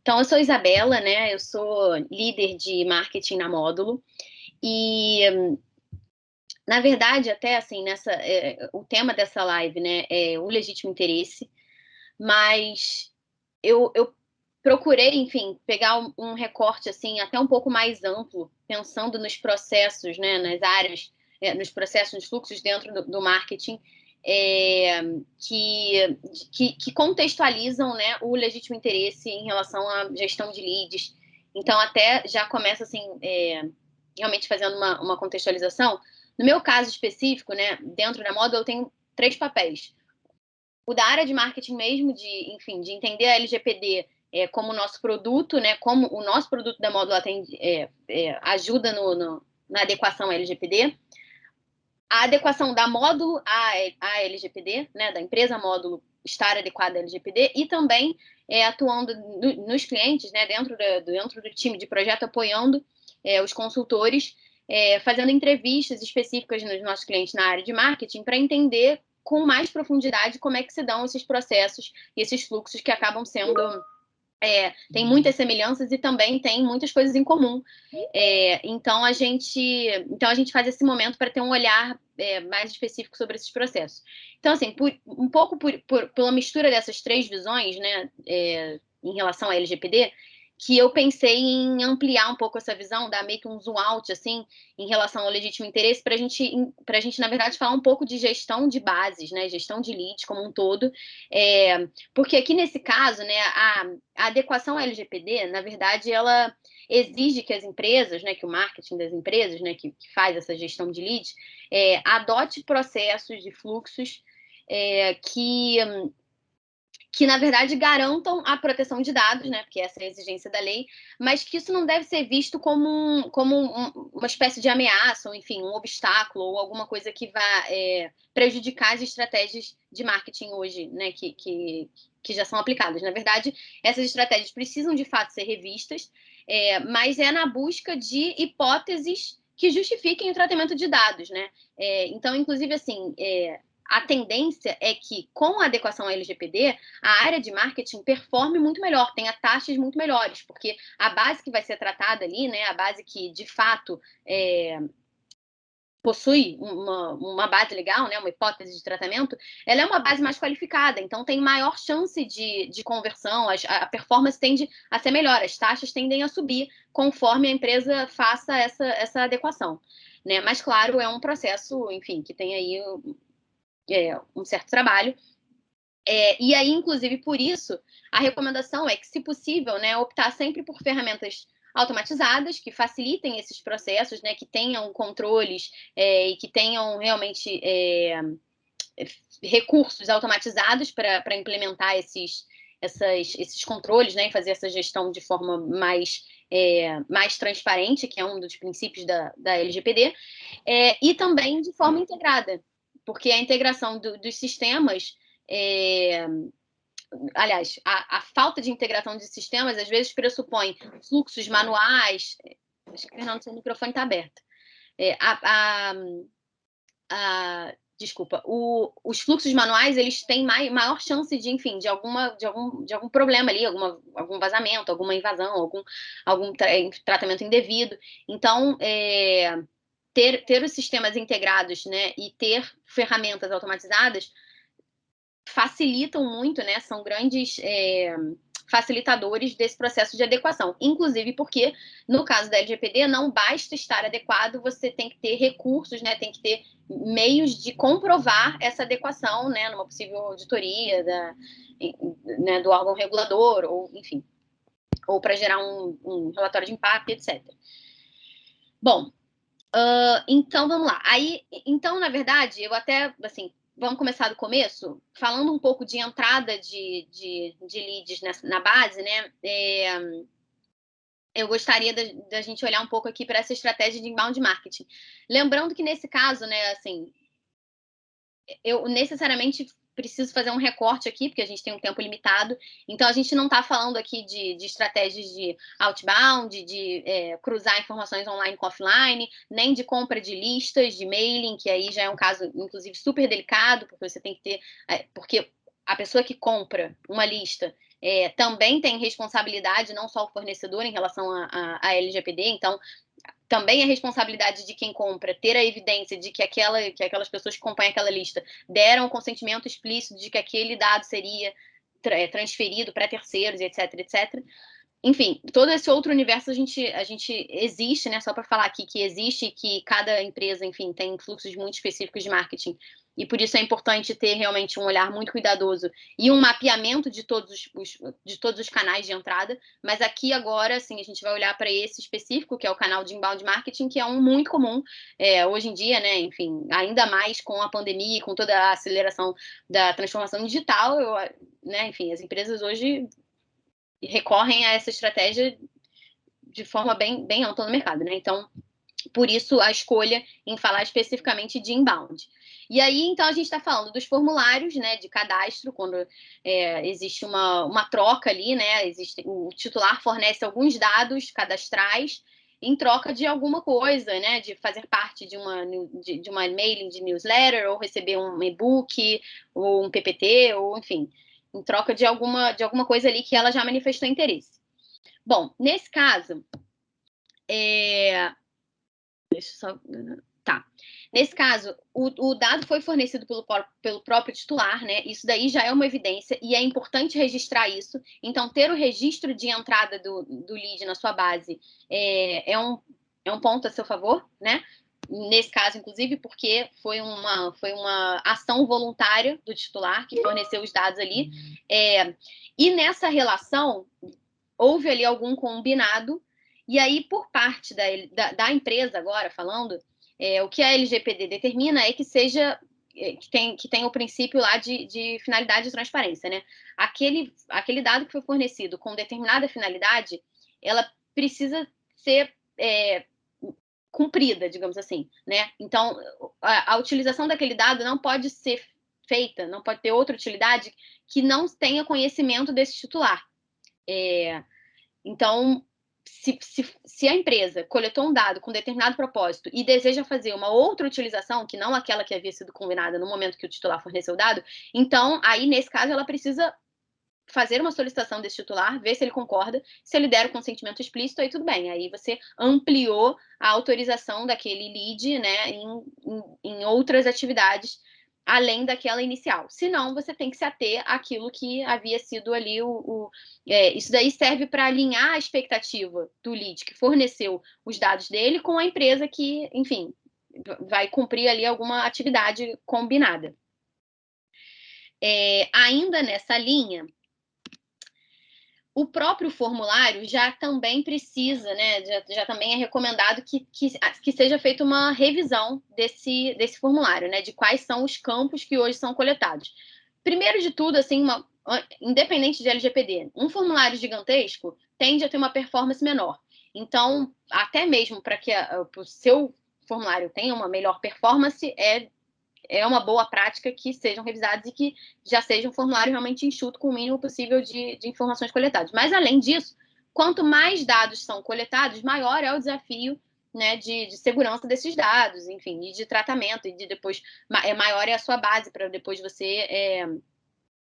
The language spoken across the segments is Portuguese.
Então, eu sou Isabela, né? Eu sou líder de marketing na Módulo e, na verdade, até assim, o tema dessa live, né, é o legítimo interesse, mas eu procurei, enfim, pegar um recorte assim até um pouco mais amplo, pensando nos processos, né, nas áreas, nos processos, nos fluxos dentro do marketing, é, que contextualizam, né, o legítimo interesse em relação à gestão de leads. Então, até já começa assim, realmente fazendo uma contextualização. No meu caso específico, né, dentro da moda, eu tenho três papéis. O da área de marketing mesmo, enfim, de entender a LGPD como o nosso produto, né? Como o nosso produto da Módula ajuda na adequação à LGPD. A adequação da Módulo à LGPD, né? Da empresa Módulo estar adequada à LGPD e também atuando nos clientes, né? Dentro do time de projeto, apoiando os consultores, fazendo entrevistas específicas nos nossos clientes na área de marketing para entender com mais profundidade como é que se dão esses processos e esses fluxos que acabam sendo tem muitas semelhanças e também tem muitas coisas em comum. Então a gente faz esse momento para ter um olhar mais específico sobre esses processos. Então, assim, um pouco pela mistura dessas três visões, né, em relação à LGPD, que eu pensei em ampliar um pouco essa visão, dar meio que um zoom out, assim, em relação ao legítimo interesse, para a gente, na verdade, falar um pouco de gestão de bases, né, gestão de leads como um todo, porque aqui nesse caso, né, a adequação à LGPD, na verdade, ela exige que as empresas, né, que o marketing das empresas, né, que faz essa gestão de leads, adote processos de fluxos que, na verdade, garantam a proteção de dados, né, porque essa é a exigência da lei, mas que isso não deve ser visto como uma espécie de ameaça, ou, enfim, um obstáculo, ou alguma coisa que vá prejudicar as estratégias de marketing hoje, né, que já são aplicadas. Na verdade, essas estratégias precisam, de fato, ser revistas, mas é na busca de hipóteses que justifiquem o tratamento de dados, né? Então, inclusive, assim, a tendência é que, com a adequação à LGPD, a área de marketing performe muito melhor, tenha taxas muito melhores, porque a base que vai ser tratada ali, né, a base que, de fato, possui uma base legal, né, uma hipótese de tratamento, ela é uma base mais qualificada, então tem maior chance de conversão, a performance tende a ser melhor, as taxas tendem a subir conforme a empresa faça essa adequação. Né? Mas, claro, é um processo, enfim, que tem aí um certo trabalho. E aí, inclusive, por isso, a recomendação é que, se possível, né, optar sempre por ferramentas automatizadas que facilitem esses processos, né, que tenham controles e que tenham realmente recursos automatizados para implementar esses controles, né, e fazer essa gestão de forma mais transparente, que é um dos princípios da LGPD, e também de forma integrada, porque a integração dos sistemas aliás, a falta de integração de sistemas às vezes pressupõe fluxos manuais. Acho que, Fernando, seu microfone está aberto. Desculpa, os fluxos manuais eles têm maior chance de, enfim, de algum problema ali, algum vazamento, alguma invasão, algum tratamento indevido. Então, ter os sistemas integrados, né, e ter ferramentas automatizadas facilitam muito, né? São grandes facilitadores desse processo de adequação. Inclusive porque, no caso da LGPD, não basta estar adequado, você tem que ter recursos, né? Tem que ter meios de comprovar essa adequação, né? Numa possível auditoria né, do órgão regulador, ou enfim, ou para gerar um relatório de impacto, etc. Bom, então vamos lá. Então, na verdade, eu até, assim, vamos começar do começo, falando um pouco de entrada de leads na base, né? Eu gostaria da gente olhar um pouco aqui para essa estratégia de inbound marketing. Lembrando que nesse caso, né, assim, eu necessariamente preciso fazer um recorte aqui, porque a gente tem um tempo limitado. Então, a gente não está falando aqui de estratégias de outbound, de cruzar informações online com offline, nem de compra de listas, de mailing, que aí já é um caso, inclusive, super delicado, porque você tem que ter... porque a pessoa que compra uma lista também tem responsabilidade, não só o fornecedor em relação à LGPD, então também é responsabilidade de quem compra ter a evidência de que aquelas pessoas que compõem aquela lista deram o consentimento explícito de que aquele dado seria transferido para terceiros, etc, etc. Enfim, todo esse outro universo a gente existe, né? Só para falar aqui que existe e que cada empresa, enfim, tem fluxos muito específicos de marketing. E por isso é importante ter realmente um olhar muito cuidadoso e um mapeamento de todos os canais de entrada. Mas aqui agora, assim, a gente vai olhar para esse específico, que é o canal de inbound marketing, que é um muito comum hoje em dia, né? Enfim, ainda mais com a pandemia e com toda a aceleração da transformação digital, né? Enfim, as empresas hoje recorrem a essa estratégia de forma bem ampla no mercado, né? Então, por isso a escolha em falar especificamente de inbound. E aí, então, a gente está falando dos formulários, né, de cadastro, quando existe uma troca ali, né? O titular fornece alguns dados cadastrais em troca de alguma coisa, né? De fazer parte de uma mailing de newsletter, ou receber um e-book, ou um PPT, ou enfim, em troca de alguma coisa ali que ela já manifestou interesse. Bom, nesse caso, deixa eu só. Tá. Nesse caso, o dado foi fornecido pelo próprio titular, né? Isso daí já é uma evidência e é importante registrar isso. Então, ter o registro de entrada do lead na sua base é um ponto a seu favor, né? Nesse caso, inclusive, porque foi uma ação voluntária do titular que forneceu os dados ali. E nessa relação, houve ali algum combinado, e aí, por parte da empresa, agora falando, o que a LGPD determina é que seja que tem o princípio lá de finalidade de transparência, né? Aquele dado que foi fornecido com determinada finalidade, ela precisa ser cumprida, digamos assim, né? Então, a utilização daquele dado não pode ser feita, não pode ter outra utilidade que não tenha conhecimento desse titular. Então, se a empresa coletou um dado com determinado propósito e deseja fazer uma outra utilização, que não aquela que havia sido combinada no momento que o titular forneceu o dado, então, aí, nesse caso, ela precisa fazer uma solicitação desse titular, ver se ele concorda, se ele der o consentimento explícito, aí tudo bem, aí você ampliou a autorização daquele lead, né, em outras atividades além daquela inicial. Senão, você tem que se ater àquilo que havia sido ali isso daí serve para alinhar a expectativa do lead que forneceu os dados dele com a empresa que, enfim, vai cumprir ali alguma atividade combinada. Ainda nessa linha, o próprio formulário já também precisa, né? Já também é recomendado que seja feita uma revisão desse formulário, né? De quais são os campos que hoje são coletados. Primeiro de tudo, assim, independente de LGPD, um formulário gigantesco tende a ter uma performance menor. Então, até mesmo para que o seu formulário tenha uma melhor performance, é uma boa prática que sejam revisados e que já seja um formulário realmente enxuto, com o mínimo possível de informações coletadas. Mas, além disso, quanto mais dados são coletados, maior é o desafio, né, de segurança desses dados, enfim, e de tratamento, e de depois, maior é a sua base para depois você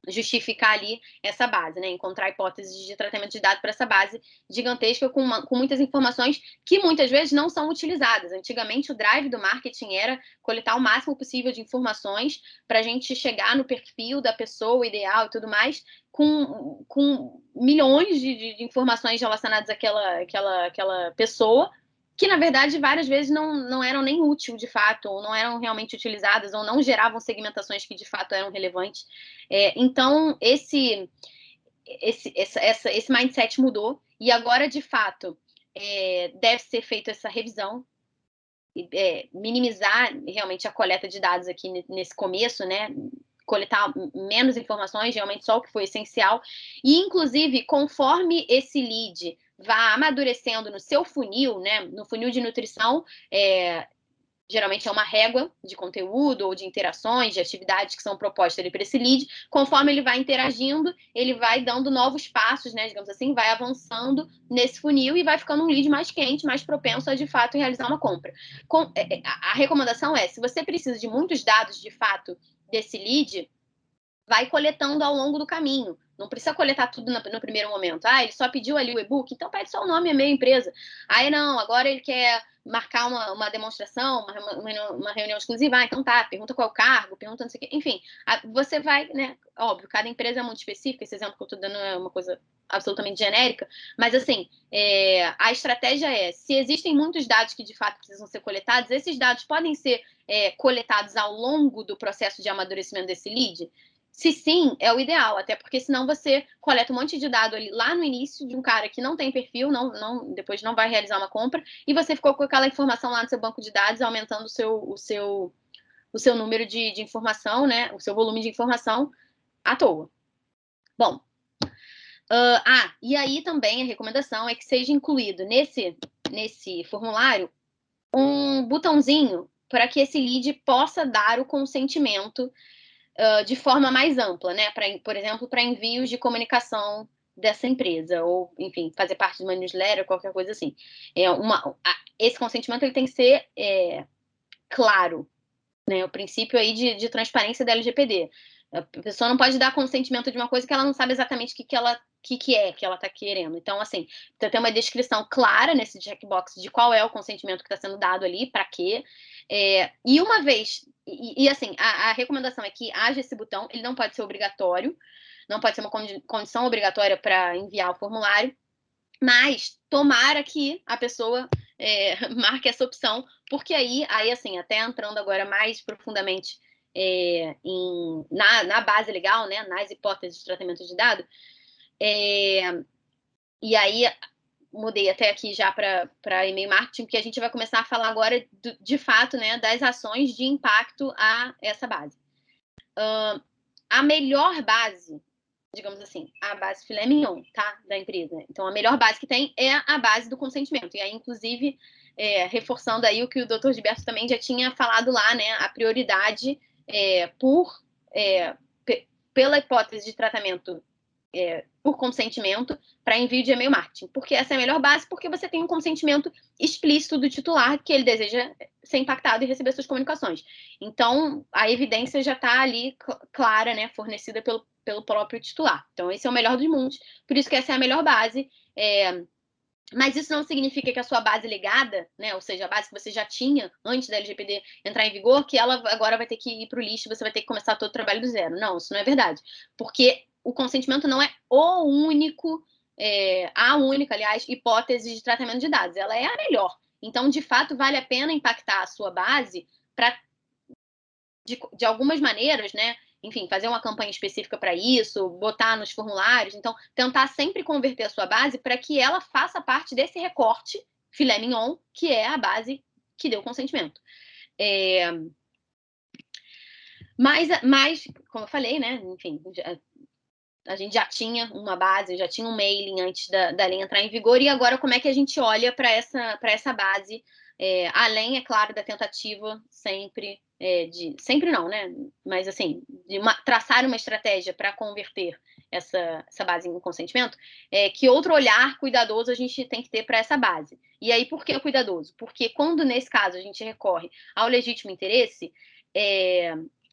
justificar ali essa base, né? Encontrar hipóteses de tratamento de dados para essa base gigantesca com muitas informações que muitas vezes não são utilizadas. Antigamente, o drive do marketing era coletar o máximo possível de informações para a gente chegar no perfil da pessoa ideal e tudo mais, com milhões de informações relacionadas àquela pessoa, que, na verdade, várias vezes não eram nem úteis, de fato, ou não eram realmente utilizadas, ou não geravam segmentações que, de fato, eram relevantes. Então, esse mindset mudou, e agora, de fato, deve ser feita essa revisão, minimizar realmente a coleta de dados aqui nesse começo, né? Coletar menos informações, realmente só o que foi essencial, e, inclusive, conforme esse lead vá amadurecendo no seu funil, né? No funil de nutrição, geralmente é uma régua de conteúdo ou de interações, de atividades que são propostas ali para esse lead. Conforme ele vai interagindo, ele vai dando novos passos, né, digamos assim, vai avançando nesse funil e vai ficando um lead mais quente, mais propenso a, de fato, realizar uma compra. A recomendação se você precisa de muitos dados, de fato, desse lead, vai coletando ao longo do caminho, Não precisa coletar tudo no primeiro momento. Ah, ele só pediu ali o e-book, então pede só o nome e e-mail empresa. Aí não, agora ele quer marcar uma demonstração, uma reunião exclusiva. Ah, então tá, pergunta qual é o cargo, pergunta não sei o quê. Enfim, você vai, né? Óbvio, cada empresa é muito específica, esse exemplo que eu tô dando é uma coisa absolutamente genérica, mas assim, a estratégia é, se existem muitos dados que de fato precisam ser coletados, esses dados podem ser coletados ao longo do processo de amadurecimento desse lead? Se sim, é o ideal, até porque senão você coleta um monte de dado ali lá no início de um cara que não tem perfil, depois não vai realizar uma compra, e você ficou com aquela informação lá no seu banco de dados, aumentando o seu número de informação, né? O seu volume de informação à toa. Bom, e aí também a recomendação é que seja incluído nesse formulário um botãozinho para que esse lead possa dar o consentimento de forma mais ampla, né? Por exemplo, para envios de comunicação dessa empresa, ou, enfim, fazer parte de uma newsletter, qualquer coisa assim. Esse consentimento ele tem que ser claro, né? O princípio aí de transparência da LGPD. A pessoa não pode dar consentimento de uma coisa que ela não sabe exatamente o que ela está querendo. Então, assim, precisa ter uma descrição clara nesse checkbox de qual é o consentimento que está sendo dado ali, para quê. E uma vez, assim, a recomendação é que haja esse botão, ele não pode ser obrigatório, não pode ser uma condição obrigatória para enviar o formulário, mas tomara que a pessoa marque essa opção, porque aí, assim, até entrando agora mais profundamente na base legal, né, nas hipóteses de tratamento de dado, e aí mudei até aqui já para e-mail marketing, que a gente vai começar a falar agora, de fato, né, das ações de impacto a essa base. A melhor base, digamos assim, a base filé mignon, tá? Da empresa. Então, a melhor base que tem é a base do consentimento. E aí, inclusive, reforçando aí o que o Dr. Gilberto também já tinha falado lá, né? A prioridade pela hipótese de tratamento por consentimento para envio de e-mail marketing. Porque essa é a melhor base, porque você tem um consentimento explícito do titular que ele deseja ser impactado e receber suas comunicações. Então, a evidência já está ali clara, né, fornecida pelo próprio titular. Então, esse é o melhor dos mundos. Por isso que essa é a melhor base. Mas isso não significa que a sua base legada, né, ou seja, a base que você já tinha antes da LGPD entrar em vigor, que ela agora vai ter que ir para o lixo, você vai ter que começar todo o trabalho do zero. Não, isso não é verdade. Porque o consentimento não é a única, aliás, hipótese de tratamento de dados. Ela é a melhor. Então, de fato, vale a pena impactar a sua base para, de algumas maneiras, né? Enfim, fazer uma campanha específica para isso, botar nos formulários. Então, tentar sempre converter a sua base para que ela faça parte desse recorte filé mignon, que é a base que deu consentimento. Mas, como eu falei, né? Enfim, a gente já tinha uma base, já tinha um mailing antes da lei entrar em vigor, e agora como é que a gente olha para essa base, além, é claro, da tentativa sempre, sempre não, né? Mas assim, traçar uma estratégia para converter essa base em consentimento, que outro olhar cuidadoso a gente tem que ter para essa base. E aí, por que cuidadoso? Porque quando, nesse caso, a gente recorre ao legítimo interesse,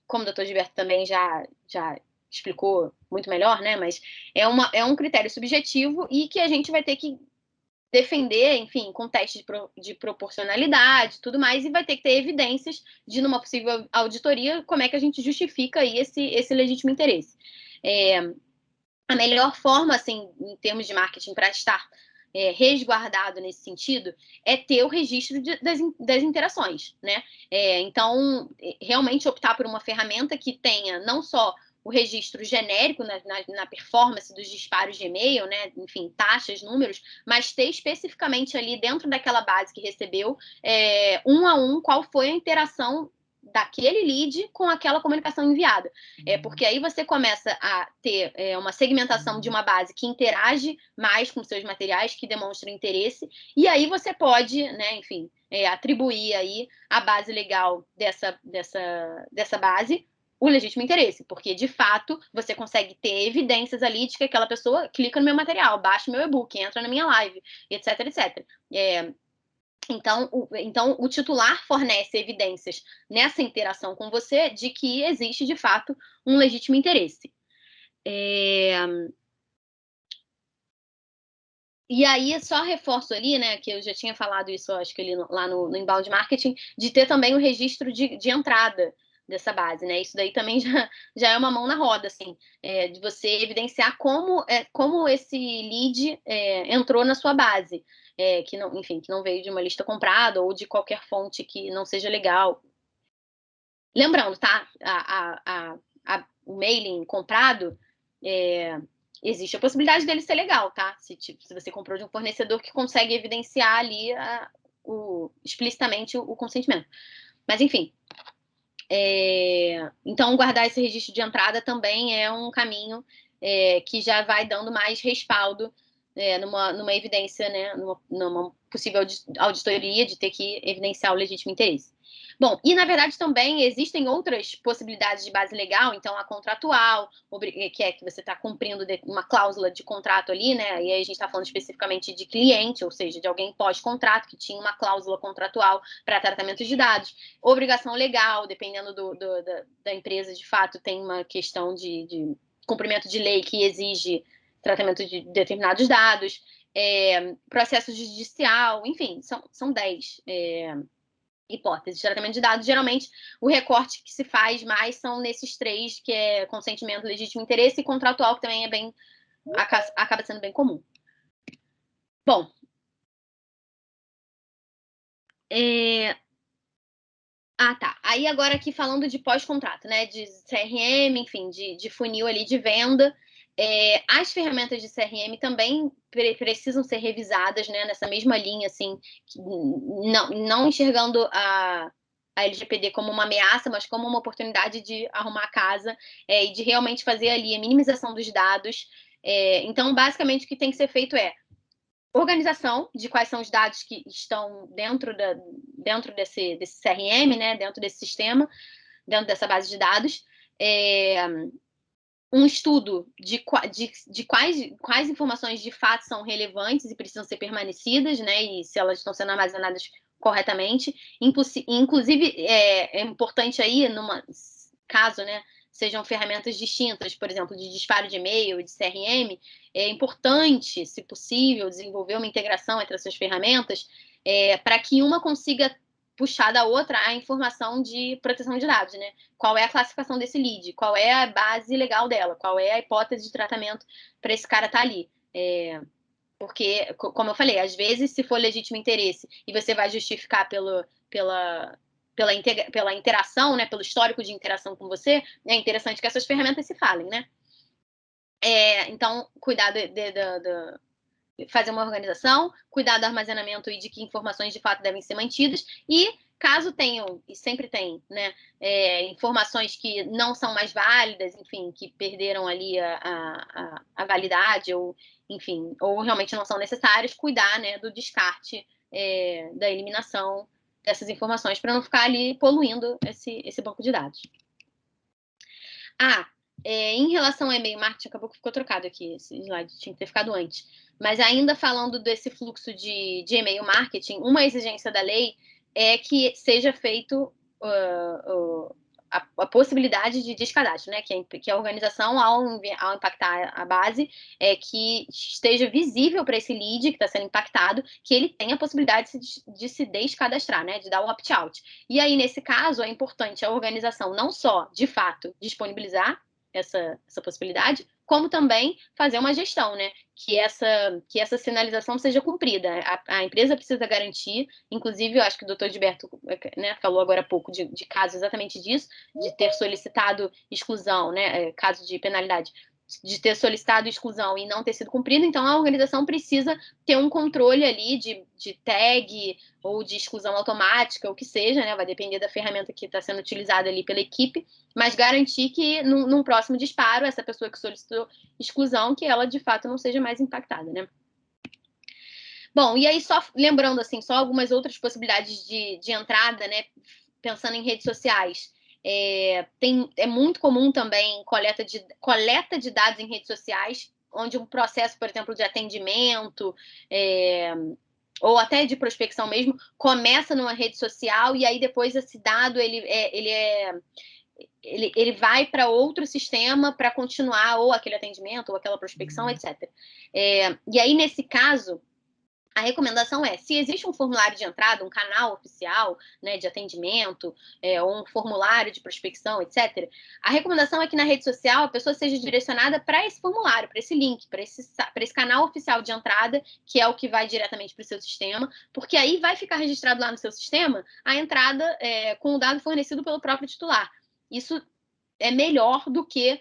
como o doutor Gilberto também já explicou muito melhor, né? Mas é um critério subjetivo e que a gente vai ter que defender, enfim, com testes de proporcionalidade e tudo mais, e vai ter que ter evidências de, numa possível auditoria, como é que a gente justifica aí esse legítimo interesse. A melhor forma, assim, em termos de marketing, para estar resguardado nesse sentido, é ter o registro das interações, né? Então, realmente optar por uma ferramenta que tenha não só o registro genérico na performance dos disparos de e-mail, né? Enfim, taxas, números, mas ter especificamente ali dentro daquela base que recebeu, um a um, qual foi a interação daquele lead com aquela comunicação enviada. Porque aí você começa a ter uma segmentação de uma base que interage mais com seus materiais, que demonstra interesse, e aí você pode, né, enfim, atribuir aí a base legal dessa base o legítimo interesse, porque de fato você consegue ter evidências ali de que aquela pessoa clica no meu material, baixa o meu e-book, entra na minha live, etc, etc. Então, o titular fornece evidências nessa interação com você de que existe, de fato, um legítimo interesse. E aí, só reforço ali, né, que eu já tinha falado isso, acho que ali lá no Inbound Marketing, de ter também o registro de entrada dessa base, né? Isso daí também já é uma mão na roda, assim, de você evidenciar como esse lead entrou na sua base, que não, enfim, que não veio de uma lista comprada ou de qualquer fonte que não seja legal. Lembrando, tá? O mailing comprado, existe a possibilidade dele ser legal, tá? Se você comprou de um fornecedor que consegue evidenciar ali explicitamente o consentimento. Mas, enfim. Então, guardar esse registro de entrada também é um caminho que já vai dando mais respaldo numa evidência, né? Numa possível auditoria de ter que evidenciar o legítimo interesse. Bom, e na verdade também existem outras possibilidades de base legal, então a contratual, que é que você está cumprindo uma cláusula de contrato ali, né? E aí a gente está falando especificamente de cliente, ou seja, de alguém pós-contrato que tinha uma cláusula contratual para tratamento de dados. Obrigação legal, dependendo da empresa, de fato, tem uma questão de cumprimento de lei que exige tratamento de determinados dados, processo judicial, enfim, são 10 hipóteses de tratamento de dados. Geralmente, o recorte que se faz mais são nesses 3, que é consentimento, legítimo interesse e contratual, que também acaba sendo bem comum. Bom, tá. Aí agora aqui falando de pós-contrato, né? De CRM, enfim, de funil ali de venda. As ferramentas de CRM também precisam ser revisadas, né? Nessa mesma linha, assim, não enxergando a LGPD como uma ameaça, mas como uma oportunidade de arrumar a casa e de realmente fazer ali a minimização dos dados. Então, basicamente, o que tem que ser feito é organização de quais são os dados que estão dentro desse CRM, né, dentro desse sistema, dentro dessa base de dados, um estudo de quais informações de fato são relevantes e precisam ser permanecidas, né, e se elas estão sendo armazenadas corretamente. Inclusive, é importante aí, numa caso, né, sejam ferramentas distintas, por exemplo, de disparo de e-mail e de CRM, é importante, se possível, desenvolver uma integração entre essas ferramentas para que uma consiga puxar da outra a informação de proteção de dados, né? Qual é a classificação desse lead, qual é a base legal dela, qual é a hipótese de tratamento para esse cara estar ali. Porque, como eu falei, às vezes, se for legítimo interesse e você vai justificar pela interação, né, pelo histórico de interação com você, é interessante que essas ferramentas se falem, né? Então, cuidar fazer uma organização, cuidar do armazenamento e de que informações de fato devem ser mantidas, e caso tenham, e sempre tem, né, informações que não são mais válidas, enfim, que perderam ali a validade, ou, enfim, ou realmente não são necessárias, cuidar, né, do descarte, da eliminação dessas informações, para não ficar ali poluindo esse banco de dados. Em relação ao e-mail marketing, acabou que ficou trocado aqui, esse slide tinha que ter ficado antes. Mas ainda falando desse fluxo de e-mail marketing, uma exigência da lei é que seja feito a possibilidade de descadastro, né? Que a organização, ao impactar a base, que esteja visível para esse lead que está sendo impactado, que ele tenha a possibilidade de se descadastrar, né? De dar o opt-out. E aí, nesse caso, é importante a organização não só, de fato, disponibilizar essa possibilidade, como também fazer uma gestão, né? Que essa sinalização seja cumprida. A empresa precisa garantir, inclusive, eu acho que o doutor Gilberto, né, falou agora há pouco de caso exatamente disso, de ter solicitado exclusão, né? Caso de penalidade, de ter solicitado exclusão e não ter sido cumprido, então a organização precisa ter um controle ali de tag ou de exclusão automática, o que seja, né? Vai depender da ferramenta que está sendo utilizada ali pela equipe, mas garantir que num próximo disparo, essa pessoa que solicitou exclusão, que ela de fato não seja mais impactada, né? Bom, e aí só lembrando, assim, só algumas outras possibilidades de entrada, né? Pensando em redes sociais. É muito comum também coleta de dados em redes sociais, onde um processo, por exemplo, de atendimento, ou até de prospecção mesmo, começa numa rede social e aí depois esse dado ele é ele vai para outro sistema para continuar ou aquele atendimento, ou aquela prospecção, etc. E aí, nesse caso, a recomendação é, se existe um formulário de entrada, um canal oficial, né, de atendimento, ou um formulário de prospecção, etc., a recomendação é que na rede social a pessoa seja direcionada para esse formulário, para esse link, para esse canal oficial de entrada, que é o que vai diretamente para o seu sistema, porque aí vai ficar registrado lá no seu sistema a entrada com o dado fornecido pelo próprio titular. Isso é melhor do que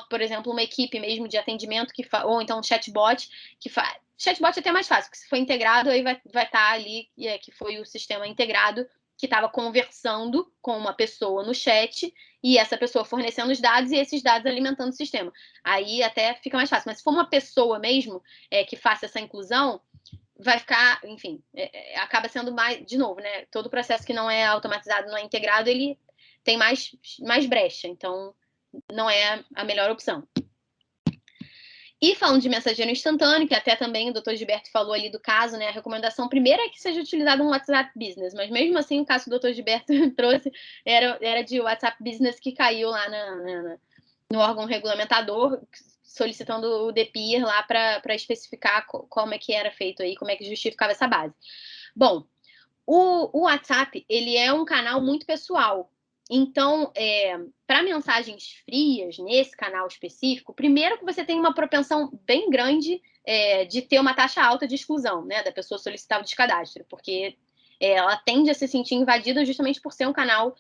por exemplo, uma equipe mesmo de atendimento ou então um chatbot que faz. Chatbot é até mais fácil, porque se for integrado, aí vai estar ali, que foi o sistema integrado que estava conversando com uma pessoa no chat e essa pessoa fornecendo os dados e esses dados alimentando o sistema. Aí até fica mais fácil. Mas se for uma pessoa mesmo que faça essa inclusão, vai ficar, enfim, acaba sendo mais, de novo, né? Todo processo que não é automatizado, não é integrado, ele tem mais brecha. Então, não é a melhor opção. E falando de mensageiro instantâneo, que até também o Dr. Gilberto falou ali do caso, né? A recomendação primeira é que seja utilizado um WhatsApp Business, mas mesmo assim o caso que o Dr. Gilberto trouxe era de WhatsApp Business que caiu lá no órgão regulamentador, solicitando o DPIR lá para especificar como é que era feito aí, como é que justificava essa base. Bom, o WhatsApp, ele é um canal muito pessoal. Então, para mensagens frias, nesse canal específico, primeiro que você tem uma propensão bem grande de ter uma taxa alta de exclusão, né, da pessoa solicitar o descadastro, porque ela tende a se sentir invadida justamente por ser um canal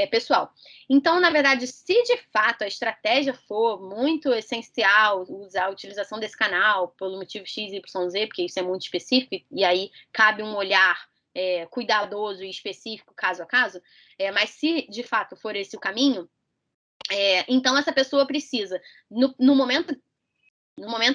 pessoal. Então, na verdade, se de fato a estratégia for muito essencial usar a utilização desse canal pelo motivo X, Y, Z, porque isso é muito específico, e aí cabe um olhar cuidadoso e específico, caso a caso, mas se de fato for esse o caminho, então essa pessoa precisa, no momento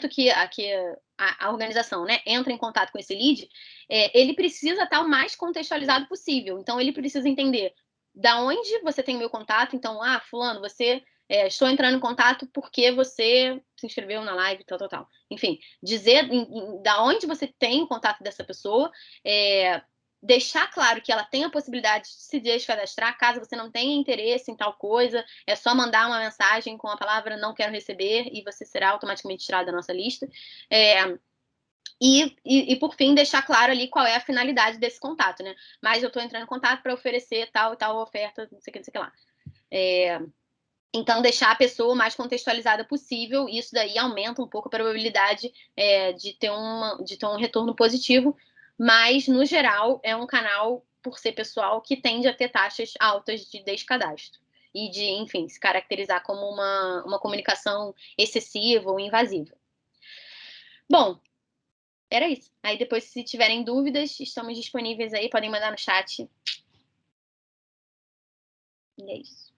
que a organização, né, entra em contato com esse lead, ele precisa estar o mais contextualizado possível. Então, ele precisa entender da onde você tem o meu contato. Então, fulano, você estou entrando em contato porque você se inscreveu na live, tal, tal, tal. Enfim, dizer da onde você tem o contato dessa pessoa, deixar claro que ela tem a possibilidade de se descadastrar, caso você não tenha interesse em tal coisa, é só mandar uma mensagem com a palavra não quero receber e você será automaticamente tirado da nossa lista. E por fim, deixar claro ali qual é a finalidade desse contato, né? Mas eu estou entrando em contato para oferecer tal e tal oferta, não sei o que, não sei o que lá. Então, deixar a pessoa o mais contextualizada possível, isso daí aumenta um pouco a probabilidade de ter um retorno positivo, mas, no geral, é um canal, por ser pessoal, que tende a ter taxas altas de descadastro e de, enfim, se caracterizar como uma comunicação excessiva ou invasiva. Bom, era isso. Aí depois, se tiverem dúvidas, estamos disponíveis aí, podem mandar no chat. E é isso.